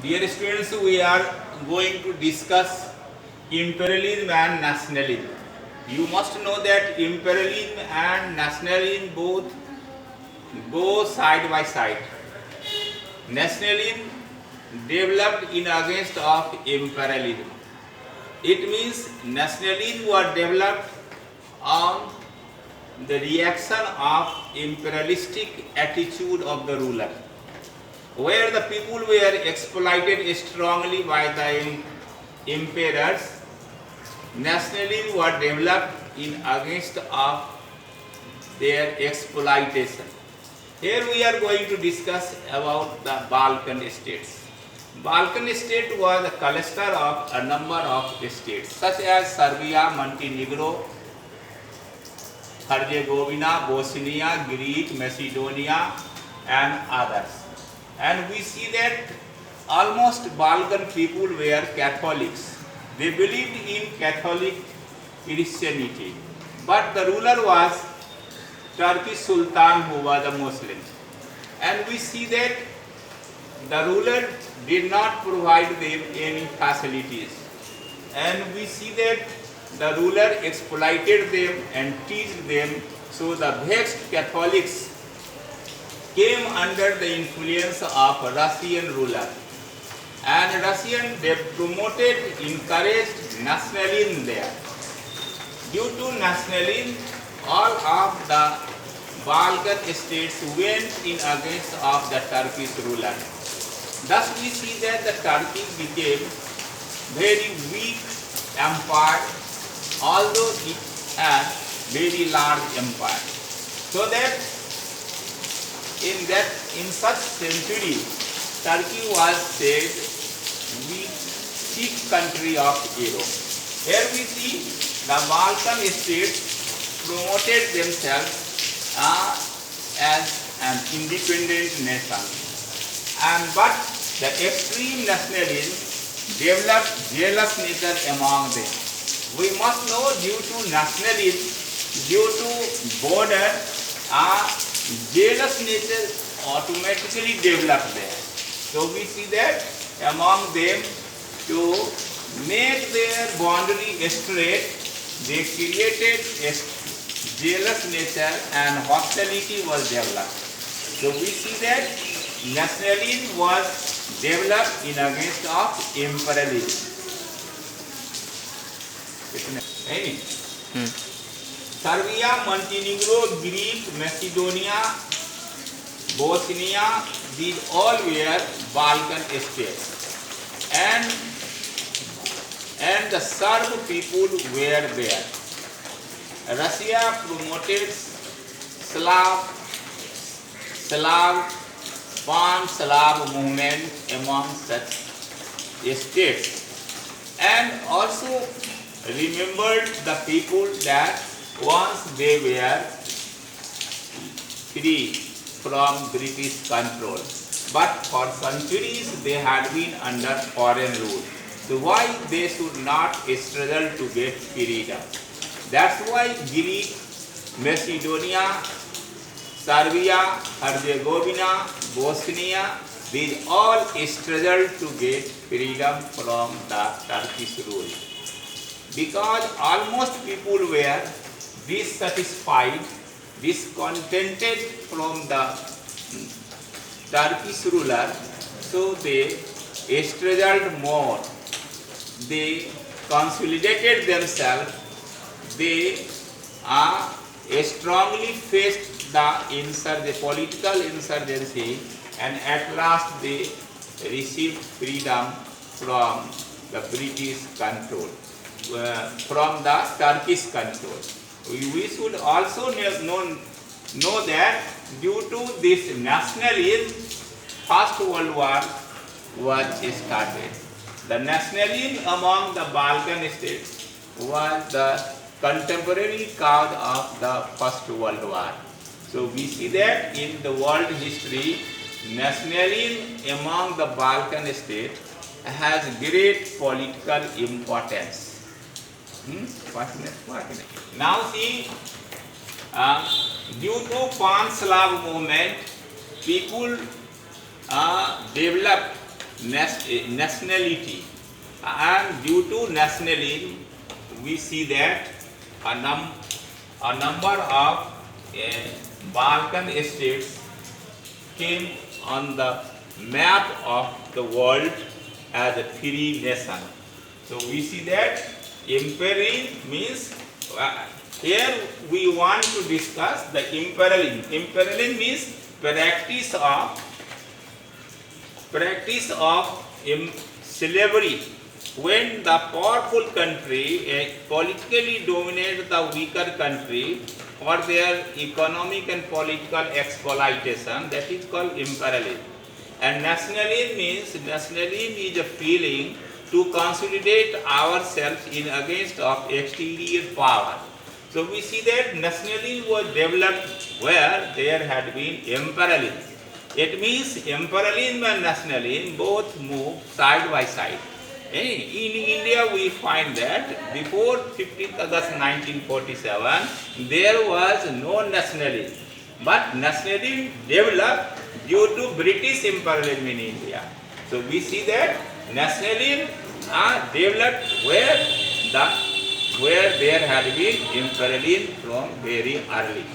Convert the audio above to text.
Dear students, we are going to discuss imperialism and nationalism. You must know that imperialism and nationalism both go side by side. Nationalism developed in against of imperialism. It means nationalism was developed on the reaction of imperialistic attitude of the ruler, where the people were exploited strongly by the emperors. Nationalism was developed in against of their exploitation. Here we are going to discuss about the Balkan states. Balkan state was a cluster of a number of states such as Serbia, Montenegro, Herzegovina, Bosnia, Greece, Macedonia and others. And we see that almost Balkan people were Catholics. They believed in Catholic Christianity. But the ruler was Turkish Sultan, who was a Muslim. And we see that the ruler did not provide them any facilities. And we see that the ruler exploited them and teased them. So the vexed Catholics came under the influence of Russian ruler. And Russian, they promoted, encouraged nationalism there. Due to nationalism, all of the Balkan states went in against of the Turkish ruler. Thus we see that the Turkey became very weak empire, although it had very large empire. So that in such century, Turkey was said weak country of Europe. Here we see the Balkan states promoted themselves as an independent nation. But the extreme nationalism developed jealous nature among them. We must know due to nationalism, due to border, jealous nature automatically developed there. So we see that among them, to make their boundary straight, they created a jealous nature and hostility was developed. So we see that nationalism was developed in against of imperialism. Serbia, Montenegro, Greece, Macedonia, Bosnia, these all were Balkan states. And the Serb people were there. Russia promoted Pan-Slav movement among such states, and also remembered the people that once they were free from British control, but for centuries they had been under foreign rule. So why they should not struggle to get freedom? That's why Greece, Macedonia, Serbia, Herzegovina, Bosnia, these all struggled to get freedom from the Turkish rule. Because almost people were dissatisfied, discontented from the Turkish ruler, so they struggled more. They consolidated themselves. They strongly faced the political insurgency, and at last they received freedom from the British control, from the Turkish control. We should also know that due to this nationalism, First World War was started. The nationalism among the Balkan states was the contemporary cause of the First World War. So we see that in the world history, nationalism among the Balkan states has great political importance. Now see, due to Pan-Slav movement, people developed nationality, and due to nationalism, we see that a number of Balkan states came on the map of the world as a free nation. So we see that imperialism means, here we want to discuss the imperialism. Imperialism means practice of slavery, when the powerful country politically dominate the weaker country for their economic and political exploitation. That is called imperialism. And nationalism is a feeling to consolidate ourselves in against of exterior power. So we see that nationalism was developed where there had been imperialism. It means imperialism and nationalism both move side by side. In India, we find that before 15th August 1947, there was no nationalism. But nationalism developed due to British imperialism in India. So we see that nationalism developed where there had been imperialism from very early.